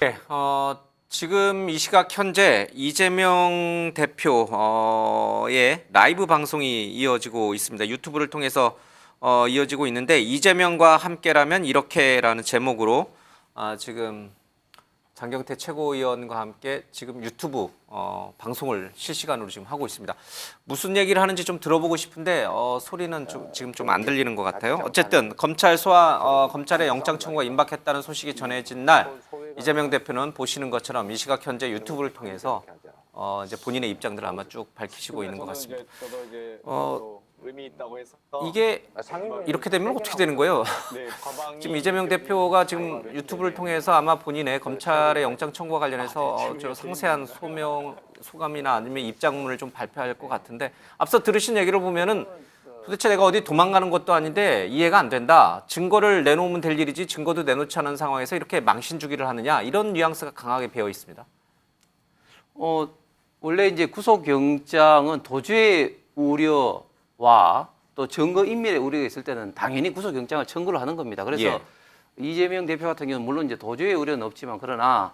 네, 지금 이 시각 현재 이재명 대표의 라이브 방송이 이어지고 있습니다. 유튜브를 통해서 이어지고 있는데 이재명과 함께라면 이렇게라는 제목으로 지금 장경태 최고위원과 함께 지금 유튜브 방송을 실시간으로 지금 하고 있습니다. 무슨 얘기를 하는지 좀 들어보고 싶은데 소리는 지금 좀 안 들리는 것 같아요. 어쨌든 검찰의 영장 청구가 임박했다는 소식이 전해진 날 이재명 대표는 보시는 것처럼 이 시각 현재 유튜브를 통해서 이제 본인의 입장들을 아마 쭉 밝히시고 있는 것 같습니다. 의미 있다고 해서 이게 이렇게 되면 어떻게 되는 거예요? 지금 이재명 대표가 지금 유튜브를 통해서 아마 본인의 검찰의 영장 청구와 관련해서 저 상세한 소감이나 아니면 입장문을 좀 발표할 것 같은데 앞서 들으신 얘기를 보면은 도대체 내가 어디 도망가는 것도 아닌데 이해가 안 된다. 증거를 내놓으면 될 일이지 증거도 내놓지 않은 상황에서 이렇게 망신주기를 하느냐 이런 뉘앙스가 강하게 배어 있습니다. 원래 이제 구속영장은 도주의 우려와 또 증거인멸의 우려가 있을 때는 당연히 구속영장을 청구를 하는 겁니다. 그래서 이재명 대표 같은 경우는 물론 이제 도주의 우려는 없지만 그러나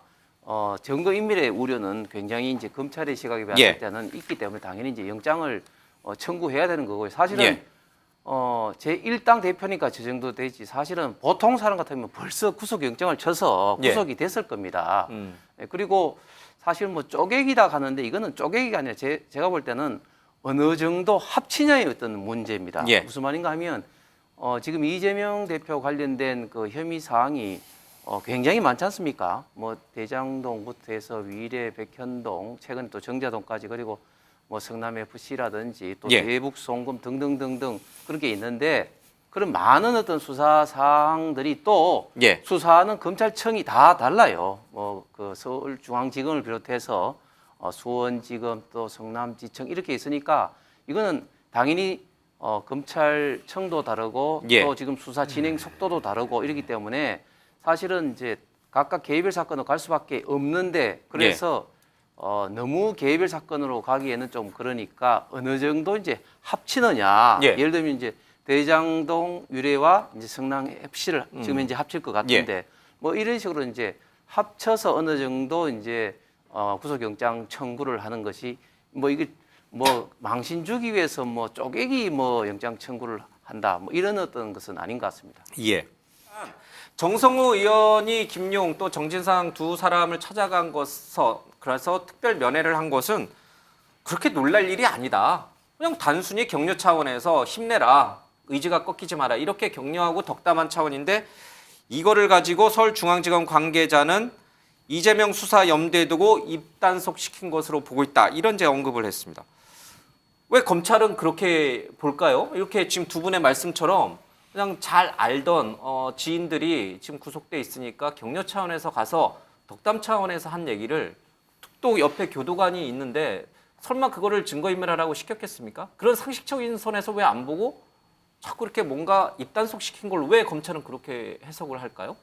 증거인멸의 우려는 굉장히 이제 검찰의 시각에 봤을 때는 있기 때문에 당연히 이제 영장을 청구해야 되는 거고요. 사실은 제1당 대표니까 저 정도 되지 사실은 보통 사람 같으면 벌써 구속영장을 쳐서 구속이 됐을 겁니다. 그리고 사실 뭐 쪼개기다 가는데 이거는 쪼개기가 아니라 제가 볼 때는 어느 정도 합치냐의 어떤 문제입니다. 무슨 말인가 하면 지금 이재명 대표 관련된 그 혐의 사항이 굉장히 많지 않습니까? 뭐 대장동부터 해서 위례, 백현동, 최근 또 정자동까지 그리고 뭐 성남 FC라든지 또 대북 송금 등등등등 그런 게 있는데 그런 많은 어떤 수사 사항들이 또 수사하는 검찰청이 다 달라요. 뭐 그 서울중앙지검을 비롯해서 수원지검 또 성남지청 이렇게 있으니까 이거는 당연히 검찰청도 다르고 또 지금 수사 진행 속도도 다르고 이러기 때문에 사실은 이제 각각 개별 사건으로 갈 수밖에 없는데 그래서 너무 개별 사건으로 가기에는 좀 그러니까 어느 정도 이제 합치느냐 예를 들면 이제 대장동 유래와 이제 성남 FC를 지금 이제 합칠 것 같은데 뭐 이런 식으로 이제 합쳐서 어느 정도 이제 구속영장 청구를 하는 것이 뭐 이게 뭐 망신 주기 위해서 뭐 쪼개기 뭐 영장 청구를 한다 뭐 이런 어떤 것은 아닌 것 같습니다. 정성우 의원이 김용 또 정진상 두 사람을 찾아간 것서 그래서 특별 면회를 한 것은 그렇게 놀랄 일이 아니다. 그냥 단순히 격려 차원에서 힘내라. 의지가 꺾이지 마라. 이렇게 격려하고 덕담한 차원인데 이거를 가지고 서울중앙지검 관계자는 이재명 수사 염두에 두고 입단속시킨 것으로 보고 있다. 이런 제 언급을 했습니다. 왜 검찰은 그렇게 볼까요? 이렇게 지금 두 분의 말씀처럼 그냥 잘 알던 지인들이 지금 구속돼 있으니까 격려 차원에서 가서 덕담 차원에서 한 얘기를 또 옆에 교도관이 있는데 설마 그거를 증거인멸하라고 시켰겠습니까? 그런 상식적인 선에서 왜 안 보고 자꾸 이렇게 뭔가 입단속시킨 걸 왜 검찰은 그렇게 해석을 할까요?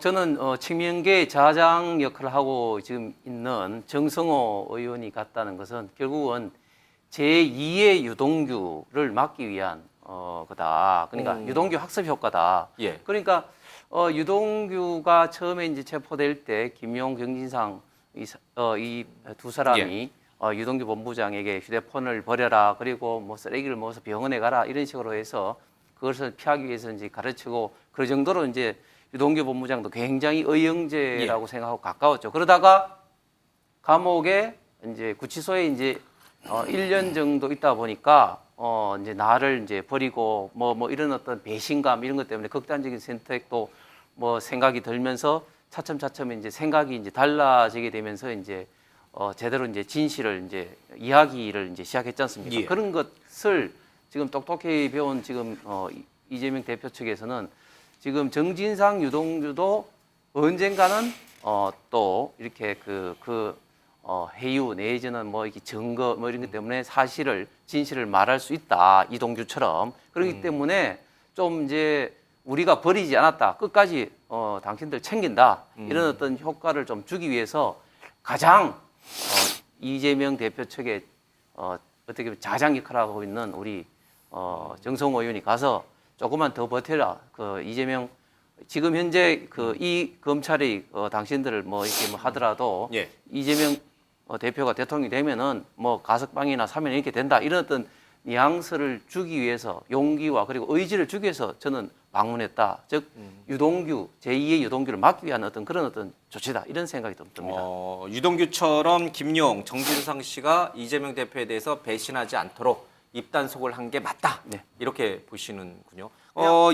저는 친명계 자장 역할을 하고 지금 있는 정성호 의원이 갔다는 것은 결국은 제2의 유동규를 막기 위한 거다. 그러니까 유동규 학습 효과다. 그러니까 유동규가 처음에 이제 체포될 때 김용, 정진상 이 두 사람이 유동규 본부장에게 휴대폰을 버려라 그리고 뭐 쓰레기를 모아서 병원에 가라 이런 식으로 해서 그것을 피하기 위해서 이제 가르치고 그 정도로 이제 유동규 본부장도 굉장히 의형제라고 생각하고 가까웠죠. 그러다가 감옥에 이제 구치소에 이제 1년 정도 있다 보니까 이제 나를 이제 버리고 뭐 이런 어떤 배신감 이런 것 때문에 극단적인 선택도 뭐 생각이 들면서 차츰 이제 생각이 이제 달라지게 되면서 이제 제대로 이제 진실을 이제 이야기를 이제 시작했지 않습니까? 그런 것을 지금 똑똑히 배운 지금 이재명 대표 측에서는 지금 정진상 유동규도 언젠가는 또 이렇게 해유 내지는 뭐 이렇게 증거 뭐 이런 것 때문에 진실을 말할 수 있다 이동규처럼 그렇기 때문에 좀 이제 우리가 버리지 않았다 끝까지 당신들 챙긴다 이런 어떤 효과를 좀 주기 위해서 가장 이재명 대표 측에 어떻게 보면 자장 역할을 하고 있는 우리 정성호 의원이 가서 조금만 더 버텨라. 그 이재명 지금 현재 그 이 검찰이 당신들을 뭐 이렇게 뭐 하더라도 예. 이재명 대표가 대통령이 되면은 뭐 가석방이나 사면 이렇게 된다 이런 어떤 뉘앙스를 주기 위해서 용기와 그리고 의지를 주기 위해서 저는 방문했다. 즉 유동규 제2의 유동규를 막기 위한 어떤 그런 어떤 조치다 이런 생각이 좀 듭니다. 유동규처럼 김용, 정진상 씨가 이재명 대표에 대해서 배신하지 않도록 입단속을 한 게 맞다. 네. 이렇게 보시는군요.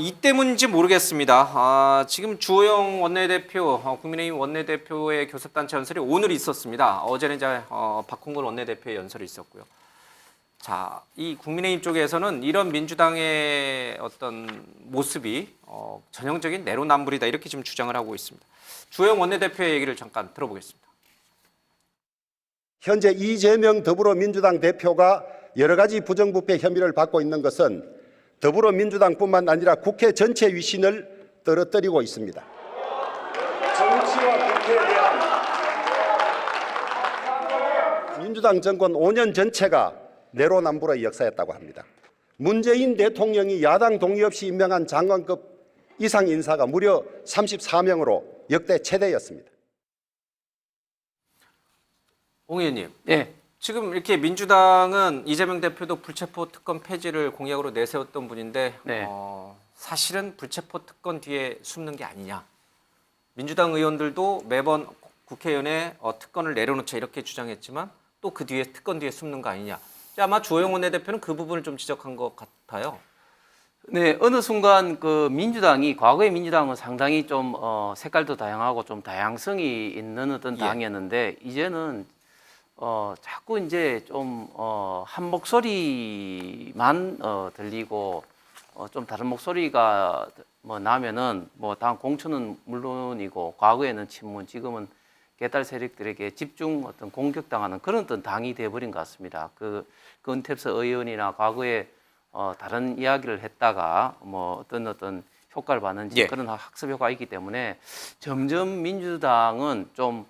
이 때문인지 모르겠습니다. 지금 주호영 원내대표, 국민의힘 원내대표의 교섭단체 연설이 오늘 있었습니다. 어제는 이제 박홍근 원내대표의 연설이 있었고요. 자, 이 국민의힘 쪽에서는 이런 민주당의 어떤 모습이 전형적인 내로남불이다 이렇게 지금 주장을 하고 있습니다. 주호영 원내대표의 얘기를 잠깐 들어보겠습니다. 현재 이재명 더불어민주당 대표가 여러 가지 부정부패 혐의를 받고 있는 것은 더불어민주당뿐만 아니라 국회 전체 위신을 떨어뜨리고 있습니다. 정치와 국회에 대한 민주당 정권 5년 전체가 내로남불의 역사였다고 합니다. 문재인 대통령이 야당 동의 없이 임명한 장관급 이상 인사가 무려 34명으로 역대 최대였습니다. 옹 의원님, 예. 지금 이렇게 민주당은 이재명 대표도 불체포 특권 폐지를 공약으로 내세웠던 분인데 네. 사실은 불체포 특권 뒤에 숨는 게 아니냐. 민주당 의원들도 매번 국회의원에 특권을 내려놓자 이렇게 주장했지만 또 그 뒤에 특권 뒤에 숨는 거 아니냐. 아마 주호영 원내대표는 그 부분을 좀 지적한 것 같아요. 네, 어느 순간 그 민주당이 과거의 민주당은 상당히 좀 색깔도 다양하고 좀 다양성이 있는 어떤 예. 당이었는데 이제는 자꾸 이제 좀 한 목소리만 들리고 좀 다른 목소리가 뭐 나면은 뭐 당 공천은 물론이고 과거에는 친문 지금은 개딸 세력들에게 집중 어떤 공격당하는 그런 어떤 당이 돼버린 것 같습니다. 그 은택수 의원이나 과거에 다른 이야기를 했다가 뭐 어떤 효과를 받는지 예. 그런 학습 효과가 있기 때문에 점점 민주당은 좀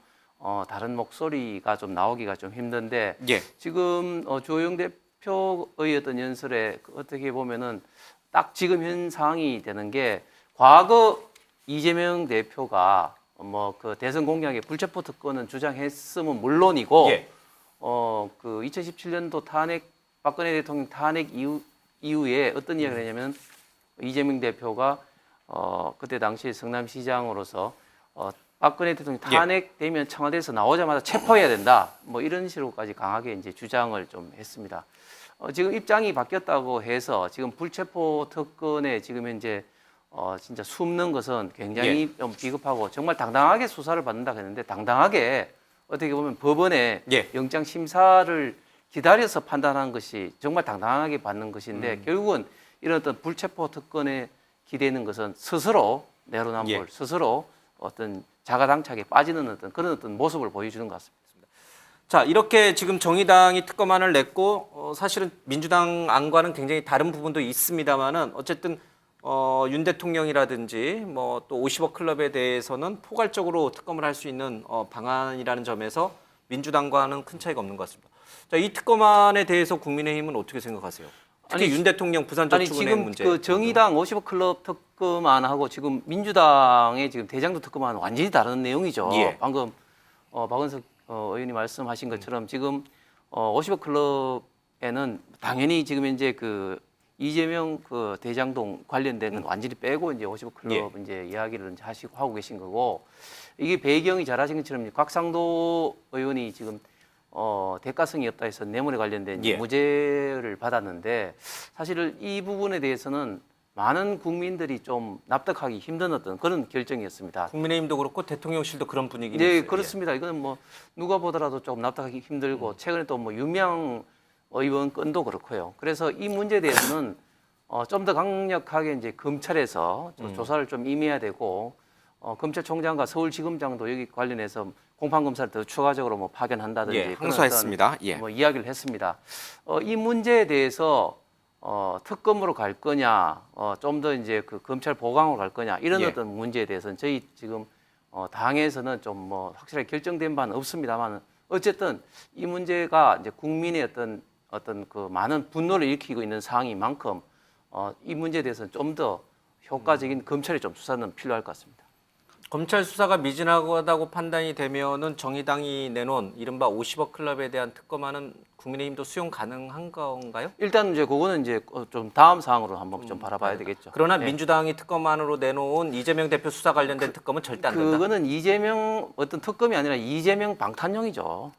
다른 목소리가 좀 나오기가 좀 힘든데 예. 지금 주호영 대표의 어떤 연설에 어떻게 보면은 딱 지금 현 상황이 되는 게 과거 이재명 대표가 뭐 그 대선 공약에 불체포 특권은 주장했으면 물론이고 예. 그 2017년도 박근혜 대통령 탄핵 이후에 어떤 이야기를 했냐면 이재명 대표가 그때 당시 성남시장으로서 박근혜 대통령 탄핵되면 청와대에서 나오자마자 체포해야 된다. 뭐 이런 식으로까지 강하게 이제 주장을 좀 했습니다. 지금 입장이 바뀌었다고 해서 지금 불체포 특권에 지금 현재 진짜 숨는 것은 굉장히 좀 비겁하고 정말 당당하게 수사를 받는다 했는데 당당하게 어떻게 보면 법원에 예. 영장 심사를 기다려서 판단하는 것이 정말 당당하게 받는 것인데 결국은 이런 어떤 불체포 특권에 기대는 것은 스스로 내로남불, 예. 스스로 어떤 자가당착에 빠지는 어떤 그런 어떤 모습을 보여주는 것 같습니다. 자, 이렇게 지금 정의당이 특검안을 냈고 사실은 민주당 안과는 굉장히 다른 부분도 있습니다만은 어쨌든 윤 대통령이라든지 뭐 또 50억 클럽에 대해서는 포괄적으로 특검을 할 수 있는 방안이라는 점에서 민주당과는 큰 차이가 없는 것 같습니다. 자, 이 특검안에 대해서 국민의힘은 어떻게 생각하세요? 특히 아니, 윤 대통령 부산저축은행 지금 문제. 그 정의당 50억 클럽 특검안하고 지금 민주당의 지금 대장도 특검안은 완전히 다른 내용이죠. 예. 방금 박은석 의원이 말씀하신 것처럼 지금 50억 클럽에는 당연히 지금 현재 그 이재명 그 대장동 관련된 건 완전히 빼고 이제 50억 클럽 이제 이야기를 이제 하고 계신 거고 이게 배경이 잘 아신 것처럼 곽상도 의원이 지금 대가성이 없다 해서 뇌물에 관련된 이제 무죄를 받았는데 사실 이 부분에 대해서는 많은 국민들이 좀 납득하기 힘든 어떤 그런 결정이었습니다. 국민의힘도 그렇고 대통령실도 그런 분위기는 있어요. 네, 그렇습니다. 이거는 뭐 누가 보더라도 조금 납득하기 힘들고 최근에 또 뭐 유명 의원 건도 그렇고요. 그래서 이 문제에 대해서는 좀 더 강력하게 이제 검찰에서 조사를 좀 임해야 되고 검찰총장과 서울지검장도 여기 관련해서 공판 검사를 더 추가적으로 뭐 파견한다든지 그런 항소했습니다. 어떤 뭐 이야기를 했습니다. 이 문제에 대해서 특검으로 갈 거냐, 좀 더 이제 그 검찰 보강으로 갈 거냐 이런 어떤 문제에 대해서는 저희 지금 당에서는 좀 뭐 확실하게 결정된 바는 없습니다만 어쨌든 이 문제가 이제 국민의 어떤 그 많은 분노를 일으키고 있는 상황인 만큼 이 문제에 대해서는 좀 더 효과적인 검찰의 좀 수사는 필요할 것 같습니다. 검찰 수사가 미진하다고 판단이 되면은 정의당이 내놓은 이른바 50억 클럽에 대한 특검안은 국민의힘도 수용 가능한 건가요? 일단 이제 그거는 이제 좀 다음 사항으로 한번 좀 바라봐야 되겠죠. 그러나 네. 민주당이 특검안으로 내놓은 이재명 대표 수사 관련된 특검은 절대 안 된다. 그거는 이재명 어떤 특검이 아니라 이재명 방탄용이죠.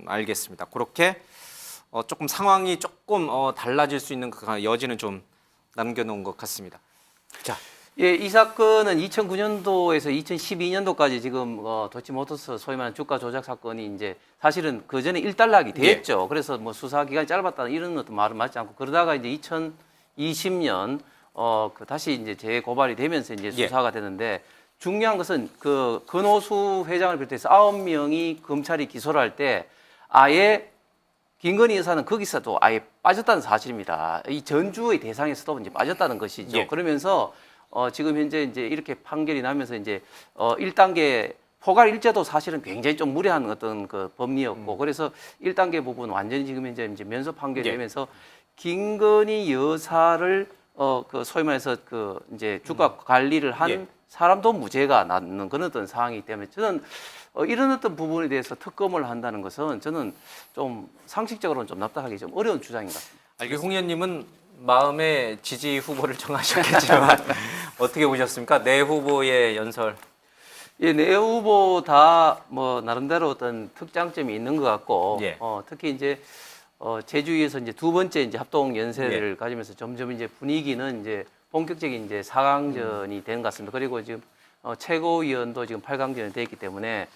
알겠습니다. 그렇게 조금 상황이 조금 달라질 수 있는 그 여지는 좀 남겨놓은 것 같습니다. 자, 예, 이 사건은 2009년도에서 2012년도까지 지금 도치모터스 소위 말하는 주가 조작 사건이 이제 사실은 그 전에 일단락이 됐죠. 그래서 뭐 수사 기간이 짧았다는 이런 어떤 말은 맞지 않고 그러다가 이제 2020년 그 다시 이제 재고발이 되면서 이제 수사가 되는데 중요한 것은 그 권오수 회장을 비롯해서 9명이 검찰이 기소를 할 때 아예 김건희 여사는 거기서도 아예 빠졌다는 사실입니다. 이 전주의 대상에서도 이제 빠졌다는 것이죠. 예. 그러면서 지금 현재 이제 이렇게 판결이 나면서 이제 1단계 포괄 일제도 사실은 굉장히 좀 무리한 어떤 그 법리였고 그래서 1단계 부분 완전히 지금 현재 이제 면소 판결이 되면서 김건희 여사를 그 소위 말해서 그 이제 주가 관리를 한 사람도 무죄가 나는 그런 어떤 상황이기 때문에 저는 이런 어떤 부분에 대해서 특검을 한다는 것은 저는 좀 상식적으로는 좀 납득하기 좀 어려운 주장인 것 같습니다. 알겠습니다. 홍 의원님은 마음의 지지 후보를 정하셨겠지만 어떻게 보셨습니까? 네 후보의 연설. 예, 네 후보 다 뭐 나름대로 어떤 특장점이 있는 것 같고 예. 특히 이제 제주에서 이제 두 번째 이제 합동 연세를 가지면서 점점 이제 분위기는 이제 본격적인 이제 4강전이 되는 것 같습니다. 그리고 지금 최고위원도 지금 8강전이 돼 있기 때문에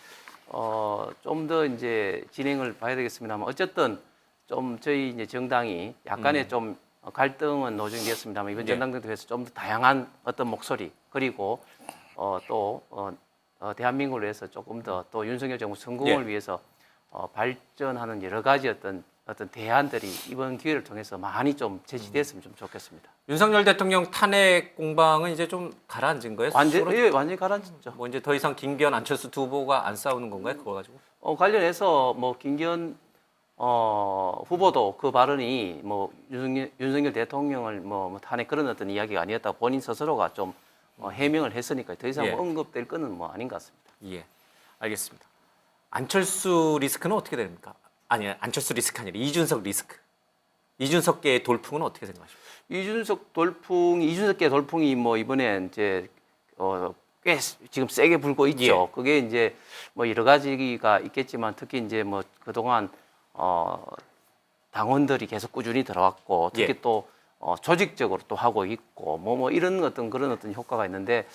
좀 더 이제 진행을 봐야 되겠습니다만 어쨌든 좀 저희 이제 정당이 약간의 좀 갈등은 노정되었습니다만 이번 전당대회에서 좀 더 다양한 어떤 목소리 그리고 또 대한민국을 위해서 조금 더 또 윤석열 정부 성공을 위해서 발전하는 여러 가지 어떤 대안들이 이번 기회를 통해서 많이 좀 제시됐으면 좀 좋겠습니다. 윤석열 대통령 탄핵 공방은 이제 좀 가라앉은 거예요? 완전히 가라앉죠. 뭐 이제 더 이상 김기현, 안철수 두 후보가 안 싸우는 건가요? 그거 가지고? 관련해서 뭐 김기현 후보도 그 발언이 뭐 윤석열 대통령을 뭐 탄핵 그런 어떤 이야기가 아니었다고 본인 스스로가 좀 해명을 했으니까 더 이상 뭐 언급될 건은 뭐 아닌 것 같습니다. 예, 알겠습니다. 안철수 리스크는 어떻게 됩니까? 아니, 안철수 리스크 아니라 이준석 리스크. 이준석계의 돌풍은 어떻게 생각하십니까? 이준석계 돌풍이 뭐 이번에 이제 꽤 지금 세게 불고 있죠. 그게 이제 뭐 여러 가지가 있겠지만 특히 이제 뭐 그동안 당원들이 계속 꾸준히 들어왔고 특히 또 조직적으로 또 하고 있고 뭐 이런 그런 어떤 효과가 있는데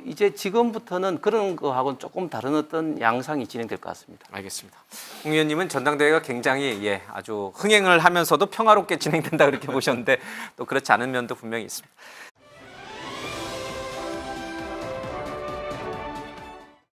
이제 지금부터는 그런 거하고는 조금 다른 어떤 양상이 진행될 것 같습니다. 알겠습니다. 홍 의원님은 전당대회가 굉장히 아주 흥행을 하면서도 평화롭게 진행된다 그렇게 보셨는데 또 그렇지 않은 면도 분명히 있습니다.